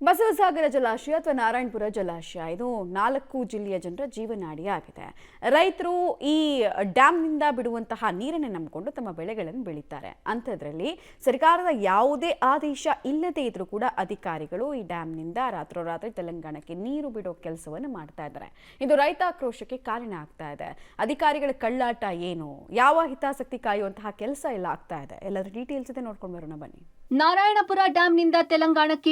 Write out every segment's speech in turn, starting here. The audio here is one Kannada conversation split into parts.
ಬಸವಸಾಗರ ಜಲಾಶಯ ಅಥವಾ ನಾರಾಯಣಪುರ ಜಲಾಶಯ ಇದು 4 ಜಿಲ್ಲೆಯ ಜನರ ಜೀವನಾಡಿಯಾಗಿದೆ. ರೈತರು ಈ ಡ್ಯಾಂನಿಂದ ಬಿಡುವಂತಹ ನೀರನ್ನು ನಂಬಿಕೊಂಡು ತಮ್ಮ ಬೆಳೆಗಳನ್ನು ಬೆಳೀತಾರೆ. ಅಂಥದ್ರಲ್ಲಿ ಸರ್ಕಾರದ ಯಾವುದೇ ಆದೇಶ ಇಲ್ಲದೇ ಇದ್ರೂ ಕೂಡ ಅಧಿಕಾರಿಗಳು ಈ ಡ್ಯಾಂನಿಂದ ರಾತ್ರೋರಾತ್ರಿ ತೆಲಂಗಾಣಕ್ಕೆ ನೀರು ಬಿಡೋ ಕೆಲಸವನ್ನು ಮಾಡ್ತಾ ಇದ್ದಾರೆ. ಇದು ರೈತಾಕ್ರೋಶಕ್ಕೆ ಕಾರಣ ಆಗ್ತಾ ಇದೆ. ಅಧಿಕಾರಿಗಳ ಕಳ್ಳಾಟ ಏನು, ಯಾವ ಹಿತಾಸಕ್ತಿ ಕಾಯುವಂತಹ ಕೆಲಸ ಎಲ್ಲ ಆಗ್ತಾ ಇದೆ, ಎಲ್ಲದರ ಡೀಟೇಲ್ಸ್ ಇದೆ, ನೋಡ್ಕೊಂಡು ಬರೋಣ ಬನ್ನಿ. ನಾರಾಯಣಪುರ ಡ್ಯಾಂನಿಂದ ತೆಲಂಗಾಣಕ್ಕೆ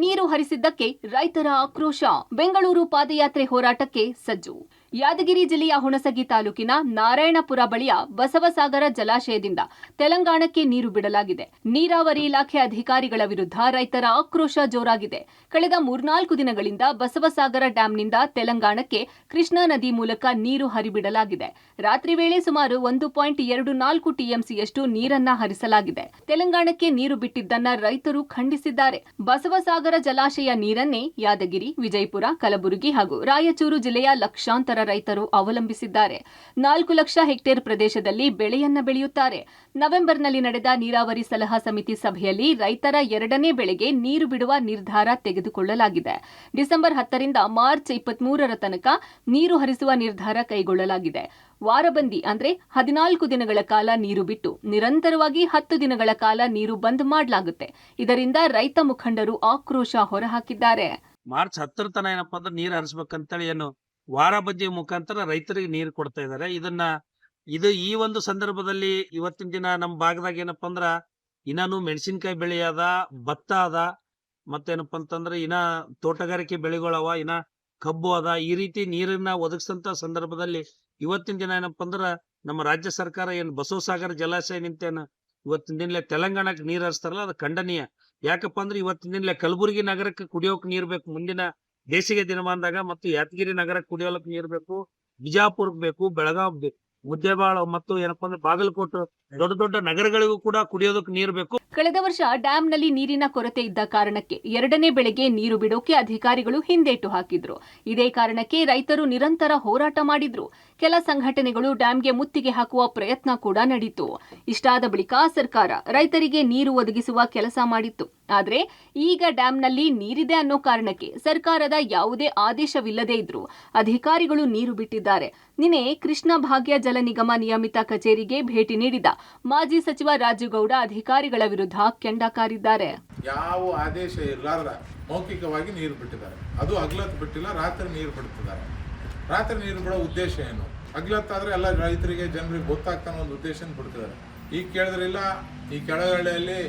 ನೀರು ಹರಿಸಿದ್ದಕ್ಕೆ ರೈತರ ಆಕ್ರೋಶ. ಬೆಂಗಳೂರು ಪಾದಯಾತ್ರೆ ಹೋರಾಟಕ್ಕೆ ಸಜ್ಜು. ಯಾದಗಿರಿ ಜಿಲ್ಲೆಯ ಹುಣಸಗಿ ತಾಲೂಕಿನ ನಾರಾಯಣಪುರ ಬಳಿಯ ಬಸವಸಾಗರ ಜಲಾಶಯದಿಂದ ತೆಲಂಗಾಣಕ್ಕೆ ನೀರು ಬಿಡಲಾಗಿದೆ. ನೀರಾವರಿ ಇಲಾಖೆ ಅಧಿಕಾರಿಗಳ ವಿರುದ್ಧ ರೈತರ ಆಕ್ರೋಶ ಜೋರಾಗಿದೆ. ಕಳೆದ 3-4 ದಿನಗಳಿಂದ ಬಸವಸಾಗರ ಡ್ಯಾಂನಿಂದ ತೆಲಂಗಾಣಕ್ಕೆ ಕೃಷ್ಣಾ ನದಿ ಮೂಲಕ ನೀರು ಹರಿಬಿಡಲಾಗಿದೆ. ರಾತ್ರಿ ವೇಳೆ ಸುಮಾರು 1.24 ಟಿಎಂಸಿಯಷ್ಟು ನೀರನ್ನ ಹರಿಸಲಾಗಿದೆ. ತೆಲಂಗಾಣಕ್ಕೆ ನೀರು ಬಿಟ್ಟಿದ್ದನ್ನ ರೈತರು ಖಂಡಿಸಿದ್ದಾರೆ. ಬಸವಸಾಗರ ಜಲಾಶಯ ನೀರನ್ನೇ ಯಾದಗಿರಿ, ವಿಜಯಪುರ, ಕಲಬುರಗಿ ಹಾಗೂ ರಾಯಚೂರು ಜಿಲ್ಲೆಯ ಲಕ್ಷಾಂತರ ರೈತರು ಅವಲಂಬಿಸಿದ್ದಾರೆ. 4 ಲಕ್ಷ ಹೆಕ್ಟೇರ್ ಪ್ರದೇಶದಲ್ಲಿ ಬೆಳೆಯನ್ನ ಬೆಳೆಯುತ್ತಾರೆ. ನವೆಂಬರ್ನಲ್ಲಿ ನಡೆದ ನೀರಾವರಿ ಸಲಹಾ ಸಮಿತಿ ಸಭೆಯಲ್ಲಿ ರೈತರ 2ನೇ ಬೆಳೆಗೆ ನೀರು ಬಿಡುವ ನಿರ್ಧಾರ ತೆಗೆದುಕೊಳ್ಳಲಾಗಿದೆ. ಡಿಸೆಂಬರ್ 10ರಿಂದ ಮಾರ್ಚ್ 23ರ ತನಕ ನೀರು ಹರಿಸುವ ನಿರ್ಧಾರ ಕೈಗೊಳ್ಳಲಾಗಿದೆ. ವಾರಬಂದಿ ಅಂದ್ರೆ 14 ದಿನಗಳ ಕಾಲ ನೀರು ಬಿಟ್ಟು ನಿರಂತರವಾಗಿ 10 ದಿನಗಳ ಕಾಲ ನೀರು ಬಂದ್ ಮಾಡಲಾಗುತ್ತೆ. ಇದರಿಂದ ರೈತ ಮುಖಂಡರು ಆಕ್ರೋಶ ಹೊರಹಾಕಿದ್ದಾರೆ. ಮಾರ್ಚ್ 10ರ ತನ ಏನಪ್ಪಾ ಅಂದ್ರೆ ನೀರು ಹರಿಸ್ಬೇಕಂತೇಳಿ ಏನು ವಾರಬಂದಿ ಮುಖಾಂತರ ರೈತರಿಗೆ ನೀರು ಕೊಡ್ತಾ ಇದ್ದಾರೆ. ಈ ಒಂದು ಸಂದರ್ಭದಲ್ಲಿ ಇವತ್ತಿನ ದಿನ ನಮ್ಮ ಭಾಗದಾಗ ಏನಪ್ಪಾ ಅಂದ್ರ ಇನ್ನೂ ಮೆಣಸಿನಕಾಯಿ ಬೆಳೆ ಅದ, ಭತ್ತ ಅದ, ಮತ್ತೇನಪ್ಪಾ ಅಂತಂದ್ರೆ ಇನ್ನ ತೋಟಗಾರಿಕೆ ಬೆಳೆಗಳವ, ಇನ್ನ ಕಬ್ಬು ಅದ. ಈ ರೀತಿ ನೀರನ್ನ ಒದಗಿಸಂತ ಸಂದರ್ಭದಲ್ಲಿ ಇವತ್ತಿನ ದಿನ ಏನಪ್ಪಾ ಅಂದ್ರ ನಮ್ಮ ರಾಜ್ಯ ಸರ್ಕಾರ ಏನ್ ಬಸವಸಾಗರ ಜಲಾಶಯ ನಿಂತೇನ ಇವತ್ತಿನ ದಿನಲೇ ತೆಲಂಗಾಣಕ್ಕೆ ನೀರ್ ಹರಿಸ್ತಾರಲ್ಲ, ಅದು ಖಂಡನೀಯ. ಯಾಕಪ್ಪ ಅಂದ್ರೆ ಇವತ್ತಿನ ದಿನಲೇ ಕಲಬುರಗಿ ನಗರಕ್ಕೆ ಕುಡಿಯೋಕ್ ನೀರ್ ಬೇಕು, ಮುಂದಿನ ಬೇಸಿಗೆ ದಿನಮಾನದಾಗ, ಮತ್ತು ಯಾದಗಿರಿ ನಗರಕ್ಕೆ ಕುಡಿಯೋಲಕ್ ನೀರ್ ಬೇಕು, ಬಿಜಾಪುರಕ್ಕೆ ಬೇಕು, ಬೆಳಗಾವ್ ಬೇಕು, ಮುದ್ದೇಬಾಳ ಮತ್ತು ಏನಪ್ಪಾ ಅಂದ್ರೆ ಬಾಗಲಕೋಟೆ ದೊಡ್ಡ ದೊಡ್ಡ ನಗರಗಳಿಗೂ ಕೂಡ ಕುಡಿಯೋದಕ್ಕೆ ನೀರು ಬೇಕು. ಕಳೆದ ವರ್ಷ ಡ್ಯಾಂನಲ್ಲಿ ನೀರಿನ ಕೊರತೆ ಇದ್ದ ಕಾರಣಕ್ಕೆ 2ನೇ ಬೆಳೆಗೆ ನೀರು ಬಿಡೋಕೆ ಅಧಿಕಾರಿಗಳು ಹಿಂದೇಟು ಹಾಕಿದ್ರು. ಇದೇ ಕಾರಣಕ್ಕೆ ರೈತರು ನಿರಂತರ ಹೋರಾಟ ಮಾಡಿದ್ರು. ಕೆಲ ಸಂಘಟನೆಗಳು ಡ್ಯಾಂಗೆ ಮುತ್ತಿಗೆ ಹಾಕುವ ಪ್ರಯತ್ನ ಕೂಡ ನಡೆಯಿತು. ಇಷ್ಟಾದ ಬಳಿಕ ಸರ್ಕಾರ ರೈತರಿಗೆ ನೀರು ಒದಗಿಸುವ ಕೆಲಸ ಮಾಡಿತ್ತು. ಆದ್ರೆ ಈಗ ಡ್ಯಾಂನಲ್ಲಿ ನೀರಿದೆ ಅನ್ನೋ ಕಾರಣಕ್ಕೆ ಸರ್ಕಾರದ ಯಾವುದೇ ಆದೇಶವಿಲ್ಲದೇ ಇದ್ರೂ ಅಧಿಕಾರಿಗಳು ನೀರು ಬಿಟ್ಟಿದ್ದಾರೆ. ನಿನ್ನೆ ಕೃಷ್ಣ ಭಾಗ್ಯ ಜಲ ನಿಗಮ ನಿಯಮಿತ ಕಚೇರಿಗೆ ಭೇಟಿ ನೀಡಿದ ಮಾಜಿ ಸಚಿವ ರಾಜುಗೌಡ ಅಧಿಕಾರಿಗಳ ವಿರುದ್ಧ ಕೆಂಡ ಕಾರಿದ್ದಾರೆ. ಯಾವ ಆದೇಶ ಇರಲಾರ್ದ ಮೌಖಿಕವಾಗಿ ನೀರು ಬಿಟ್ಟಿದ್ದಾರೆ. ಅದು ಹಗಲತ್ತು ಬಿಟ್ಟಿಲ್ಲ, ರಾತ್ರಿ ನೀರು ಬಿಡ್ತಿದ್ದಾರೆ. ರಾತ್ರಿ ನೀರು ಬಿಡೋ ಉದ್ದೇಶ ಏನು? ಹಗಲತ್ತಾದ್ರೆ ಎಲ್ಲ ರೈತರಿಗೆ ಜನರಿಗೆ ಗೊತ್ತಾಗ್ತಾನೆ ಒಂದು ಉದ್ದೇಶ ಬಿಡ್ತಿದ್ದಾರೆ. ಈಗ ಕೇಳಿದ್ರಿಲ್ಲ, ಈ ಕೆಳಗಡೆಯಲ್ಲಿ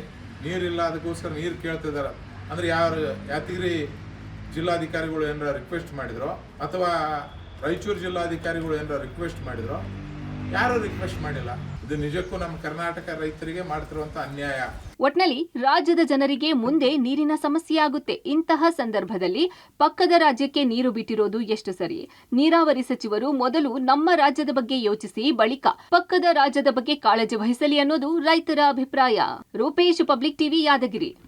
ನೀರಿಲ್ಲ, ಅದಕ್ಕೋಸ್ಕರ ನೀರು ಕೇಳ್ತಿದ್ದಾರೆ ಅಂದ್ರೆ ಯಾರು ಯಾದಗಿರಿ ಜಿಲ್ಲಾಧಿಕಾರಿಗಳು ಏನಾರ ರಿಕ್ವೆಸ್ಟ್ ಮಾಡಿದ್ರು ಅಥವಾ ರಾಯಚೂರು ಜಿಲ್ಲಾಧಿಕಾರಿಗಳು ಏನಾರ ರಿಕ್ವೆಸ್ಟ್ ಮಾಡಿದ್ರು? ಯಾರು ರಿಕ್ವೆಸ್ಟ್ ಮಾಡಿಲ್ಲ. ಇದು ನಿಜಕ್ಕೂ ನಮ್ಮ ಕರ್ನಾಟಕ ರೈತರಿಗೆ ಮಾಡ್ತಿರುವಂತ ಅನ್ಯಾಯ. ಒಟ್ನಲ್ಲಿ ರಾಜ್ಯದ ಜನರಿಗೆ ಮುಂದೆ ನೀರಿನ ಸಮಸ್ಯೆ ಆಗುತ್ತೆ. ಇಂತಹ ಸಂದರ್ಭದಲ್ಲಿ ಪಕ್ಕದ ರಾಜ್ಯಕ್ಕೆ ನೀರು ಬಿಟ್ಟಿರೋದು ಎಷ್ಟು ಸರಿ? ನೀರಾವರಿ ಸಚಿವರು ಮೊದಲು ನಮ್ಮ ರಾಜ್ಯದ ಬಗ್ಗೆ ಯೋಚಿಸಿ ಬಳಿಕ ಪಕ್ಕದ ರಾಜ್ಯದ ಬಗ್ಗೆ ಕಾಳಜಿ ವಹಿಸಲಿ ಅನ್ನೋದು ರೈತರ ಅಭಿಪ್ರಾಯ. Rupesh, public TV, Yadgir.